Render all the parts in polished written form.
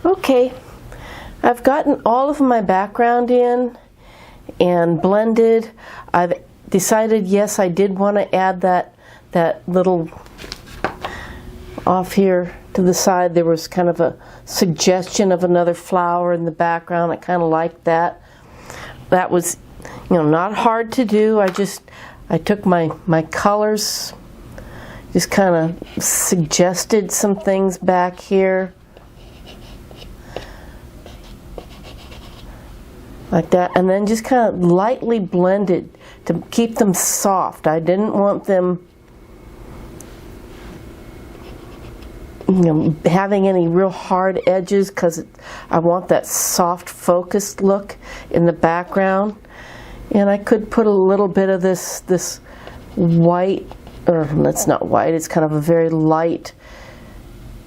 Okay, I've gotten all of my background in and blended. I've decided, yes, I did want to add that little off here to the side. There was kind of a suggestion of another flower in the background. I kind of liked that. That was, not hard to do. I took my colors, just kind of suggested some things back here. Like that, and then just kind of lightly blended to keep them soft. I didn't want them having any real hard edges, because I want that soft focused look in the background. And I could put a little bit of this white, or it's not white, it's kind of a very light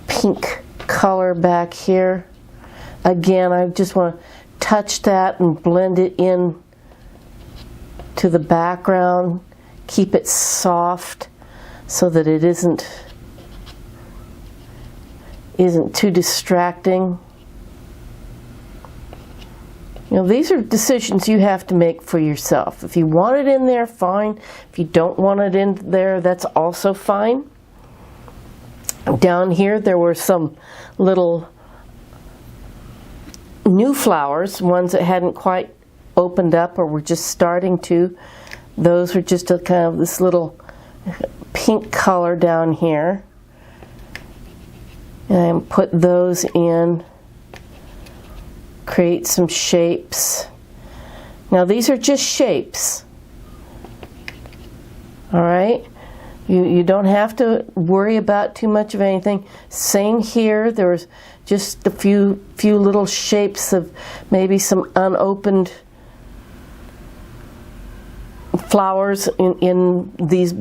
pink color back here. Again, I just want to touch that and blend it in to the background. Keep it soft so that it isn't too distracting. These are decisions you have to make for yourself. If you want it in there, fine. If you don't want it in there, that's also fine. Down here there were some little new flowers, ones that hadn't quite opened up or were just starting to. Those were just a kind of this little pink color down here. And put those in, create some shapes. Now these are just shapes. All right? You don't have to worry about too much of anything. Same here. There was just a few little shapes of maybe some unopened flowers in these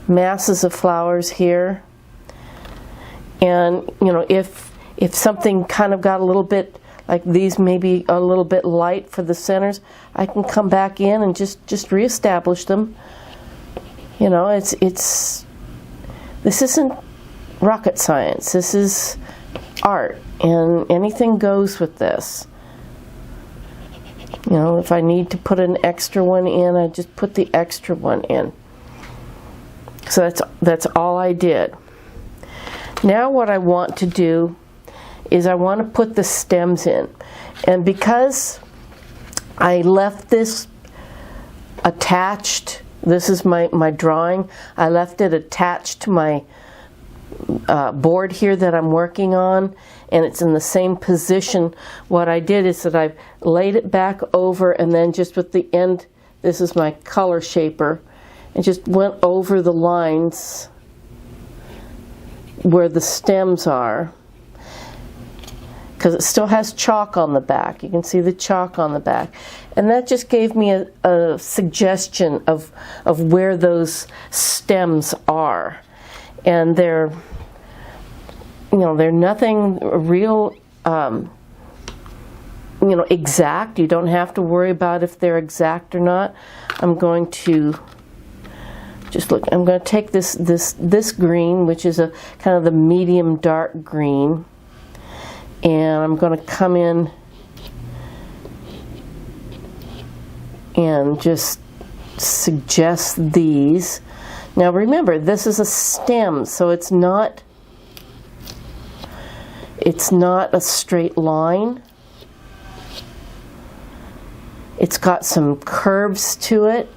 masses of flowers here. And if something kind of got a little bit like these, maybe a little bit light for the centers, I can come back in and just reestablish them. This isn't rocket science. This is art, and anything goes with this. If I need to put an extra one in, I just put the extra one in. So that's all I did. Now what I want to do is I want to put the stems in. And because I left this attached, this is my drawing, I left it attached to my board here that I'm working on, and it's in the same position. What I did is that I've laid it back over, and then just with the end, this is my color shaper, and just went over the lines where the stems are, because it still has chalk on the back. You can see the chalk on the back, and that just gave me a suggestion of where those stems are. And they're nothing real exact. You don't have to worry about if they're exact or not. I'm going to just look. I'm going to take this green, which is a kind of the medium dark green, and I'm going to come in and just suggest these. Now remember, this is a stem, so it's not a straight line. It's got some curves to it.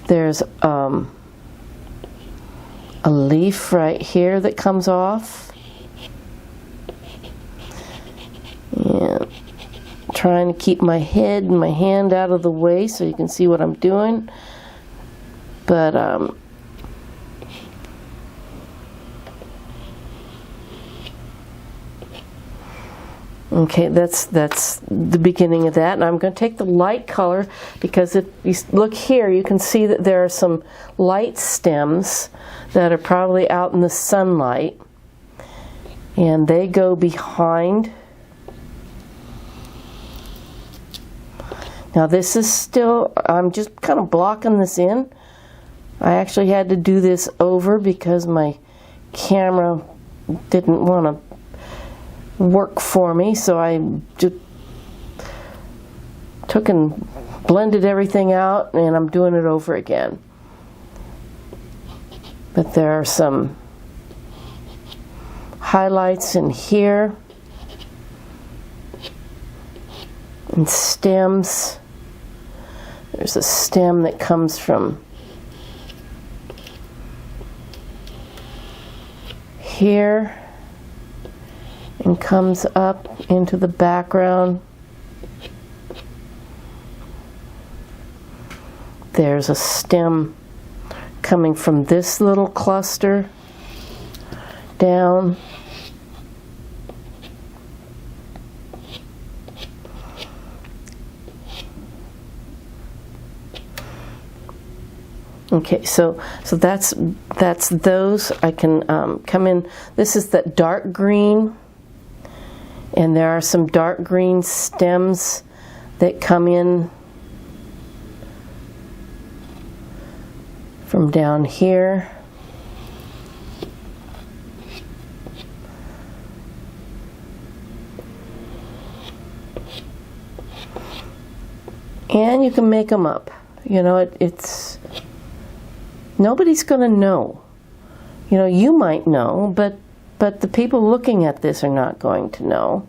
There's a leaf right here that comes off. And trying to keep my head and my hand out of the way so you can see what I'm doing. But okay, that's the beginning of that. And I'm going to take the light color, because if you look here, you can see that there are some light stems that are probably out in the sunlight, and they go behind. Now this is still, I'm just kind of blocking this in. I actually had to do this over because my camera didn't want to work for me, so I just took and blended everything out, and I'm doing it over again. But there are some highlights in here and stems. There's a stem that comes from here and comes up into the background. There's a stem coming from this little cluster down. Okay, so that's those. I can come in. This is that dark green, and there are some dark green stems that come in from down here. And you can make them up. You know, it's nobody's going to know. You know, you might know, but the people looking at this are not going to know.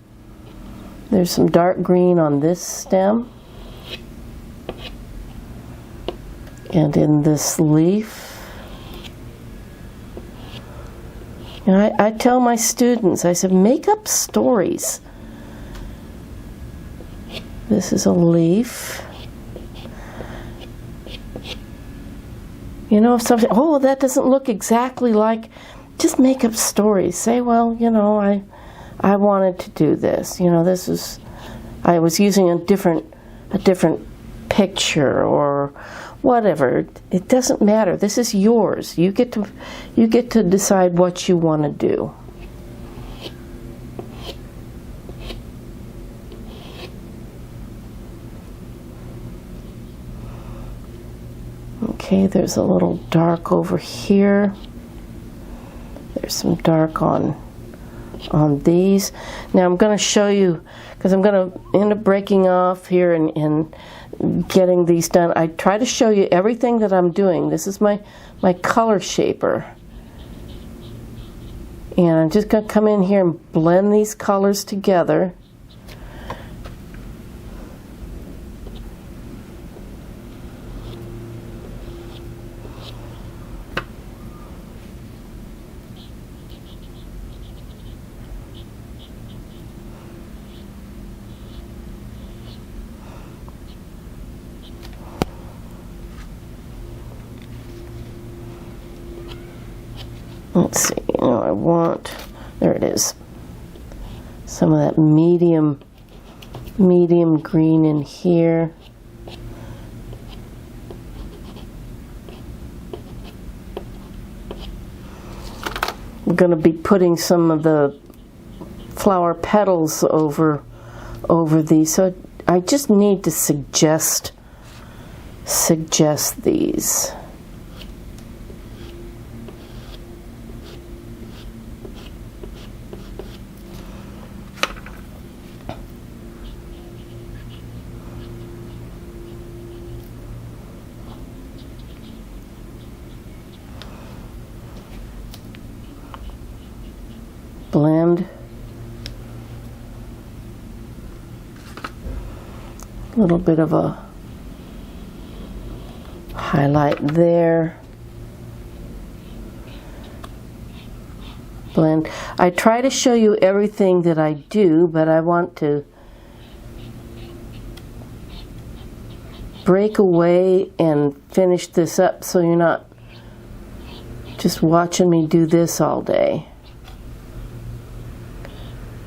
There's some dark green on this stem. And in this leaf. And I tell my students, I said, make up stories. This is a leaf. You know, if something, oh, that doesn't look exactly like, just make up stories. Say, well, you know, I wanted to do this. You know, this is, I was using a different picture or whatever. It doesn't matter. This is yours. You get to decide what you want to do. Okay, there's a little dark over here. There's some dark on these. Now I'm going to show you, because I'm going to end up breaking off here and getting these done. I try to show you everything that I'm doing. This is my color shaper. And I'm just going to come in here and blend these colors together. Let's see, you know, I want, there it is, some of that medium green in here. I'm going to be putting some of the flower petals over these, so I just need to suggest these. Blend. A little bit of a highlight there. Blend. I try to show you everything that I do, but I want to break away and finish this up so you're not just watching me do this all day.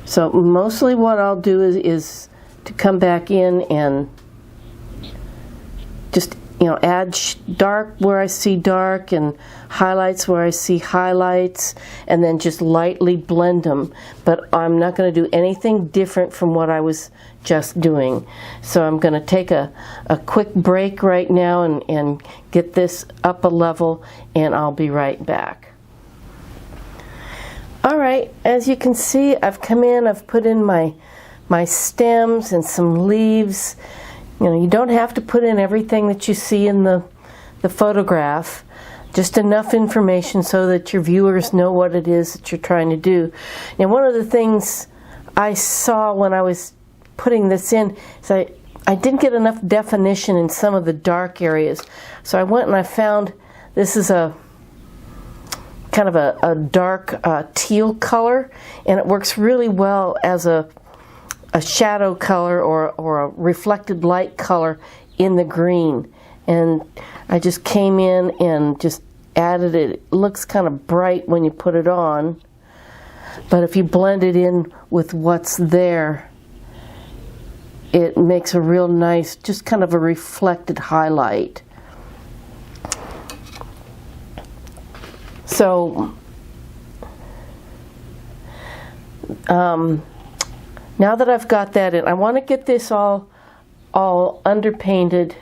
So mostly what I'll do is to come back in and just add dark where I see dark and highlights where I see highlights, and then just lightly blend them. But I'm not going to do anything different from what I was just doing. So I'm going to take a quick break right now and get this up a level, and I'll be right back. Alright, as you can see, I've come in, I've put in my stems and some leaves. You don't have to put in everything that you see in the photograph, just enough information so that your viewers know what it is that you're trying to do. And one of the things I saw when I was putting this in is I didn't get enough definition in some of the dark areas. So I went and I found, this is a kind of a dark teal color, and it works really well as a shadow color or a reflected light color in the green. And I just came in and just added it. It looks kind of bright when you put it on, but if you blend it in with what's there, it makes a real nice, just kind of a reflected highlight. So now that I've got that in, I want to get this all underpainted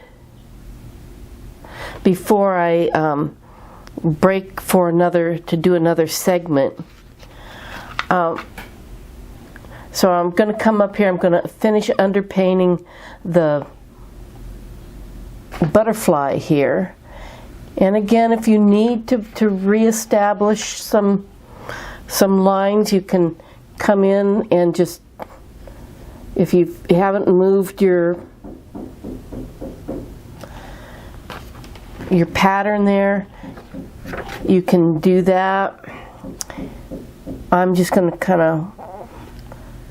before I break for to do another segment. So I'm going to come up here, I'm going to finish underpainting the butterfly here. And again, if you need to reestablish some lines, you can come in and just, if you haven't moved your pattern there, you can do that. I'm just going to kind of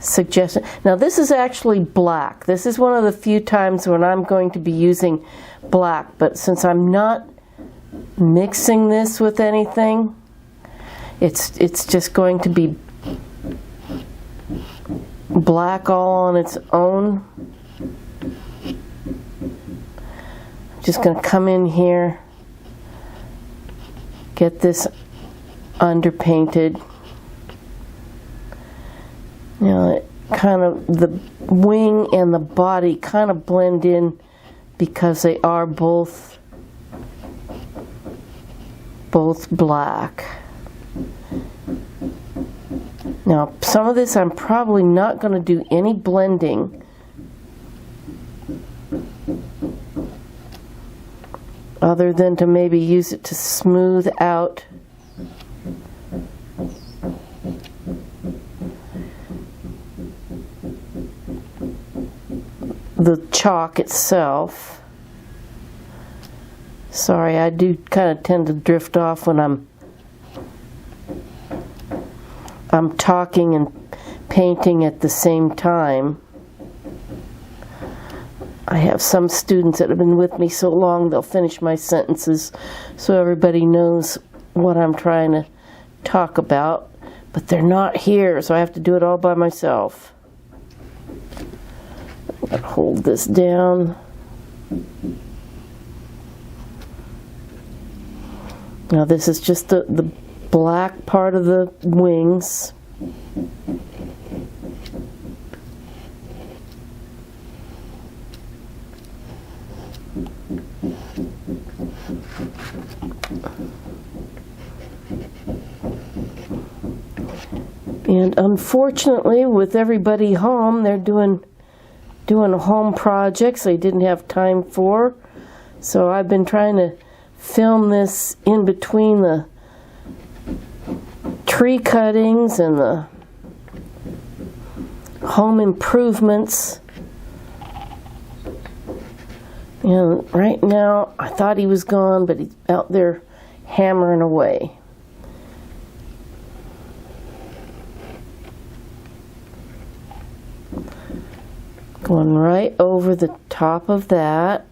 suggest it. Now this is actually black. This is one of the few times when I'm going to be using black, but since I'm not mixing this with anything, it's just going to be black all on its own. I'm just going to come in here, get this underpainted. Kind of the wing and the body kind of blend in because they are both black. Now, some of this I'm probably not going to do any blending other than to maybe use it to smooth out the chalk itself. Sorry, I do kind of tend to drift off when I'm talking and painting at the same time. I have some students that have been with me so long they'll finish my sentences so everybody knows what I'm trying to talk about, but they're not here, so I have to do it all by myself. I'm going to hold this down. Now this is just the black part of the wings. And unfortunately, with everybody home, they're doing home projects they didn't have time for. So I've been trying to film this in between the tree cuttings and the home improvements. And right now, I thought he was gone, but he's out there hammering away. Going right over the top of that.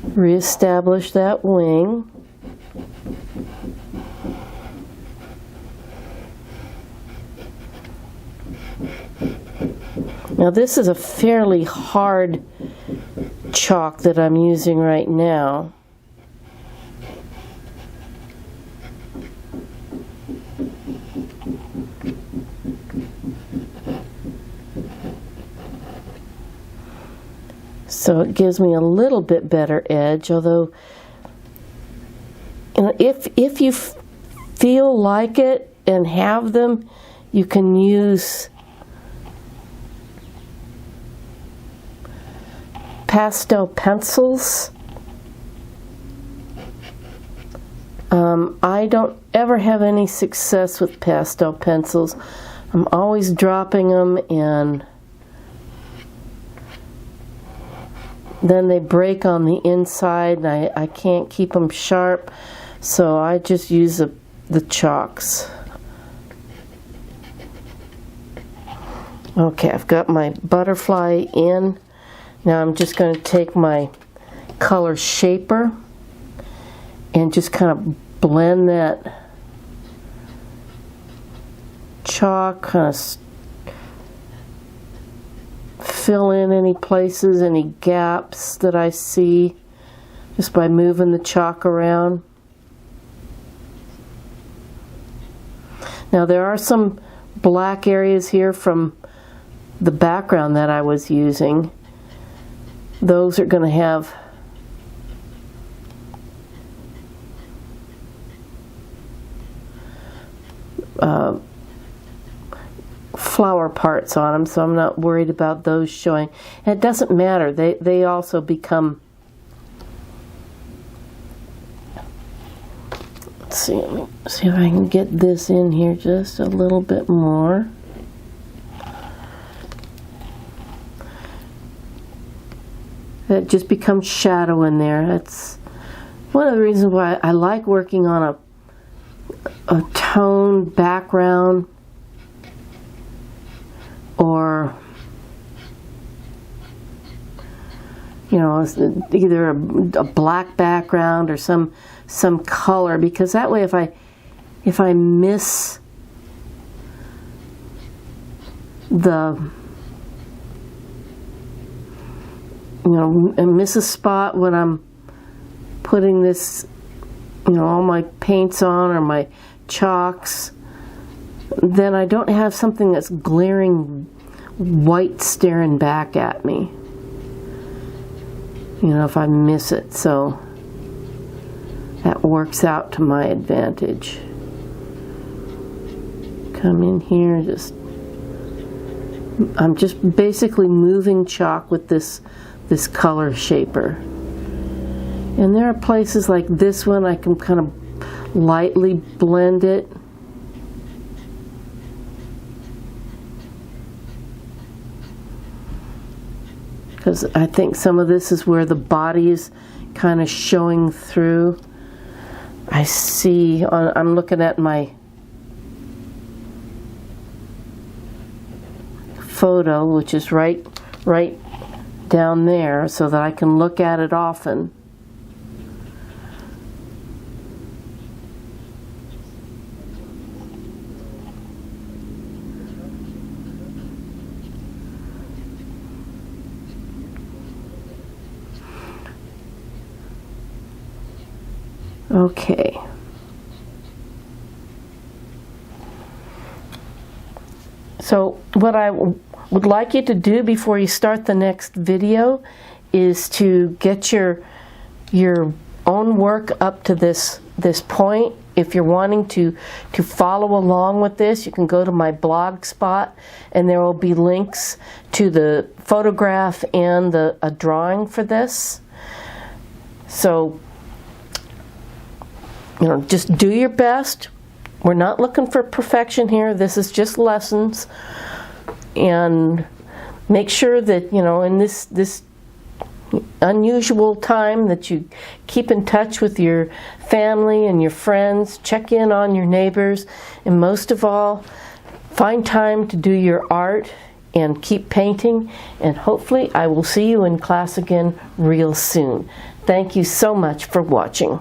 Reestablish that wing. Now this is a fairly hard chalk that I'm using right now. So it gives me a little bit better edge, although you know, if you feel like it and have them, you can use pastel pencils. I don't ever have any success with pastel pencils. I'm always dropping them and then they break on the inside and I can't keep them sharp, so I just use the chalks. Okay, I've got my butterfly in. Now I'm just going to take my color shaper and just kind of blend that chalk, kind of fill in any places, any gaps that I see just by moving the chalk around. Now there are some black areas here from the background that I was using. Those are going to have flower parts on them, so I'm not worried about those showing. And it doesn't matter. They also become, let's see, let me see if I can get this in here just a little bit more. It just becomes shadow in there. That's one of the reasons why I like working on a toned background, or you know, either a black background or some color, because that way if I miss the, you know, and miss a spot when I'm putting this, you know, all my paints on or my chalks, then I don't have something that's glaring white staring back at me, you know, if I miss it. So that works out to my advantage. Come in here, I'm just basically moving chalk with this color shaper. And there are places like this one I can kind of lightly blend it. Because I think some of this is where the body is kind of showing through. I see, I'm looking at my photo, which is right down there, so that I can look at it often. Okay. So what I would like you to do before you start the next video is to get your own work up to this point. If you're wanting to follow along with this, you can go to my blog spot and there will be links to the photograph and a drawing for this. So, you know, just do your best. We're not looking for perfection here. This is just lessons. And make sure that, you know, in this unusual time, that you keep in touch with your family and your friends, check in on your neighbors, and most of all, find time to do your art and keep painting. And hopefully I will see you in class again real soon. Thank you so much for watching.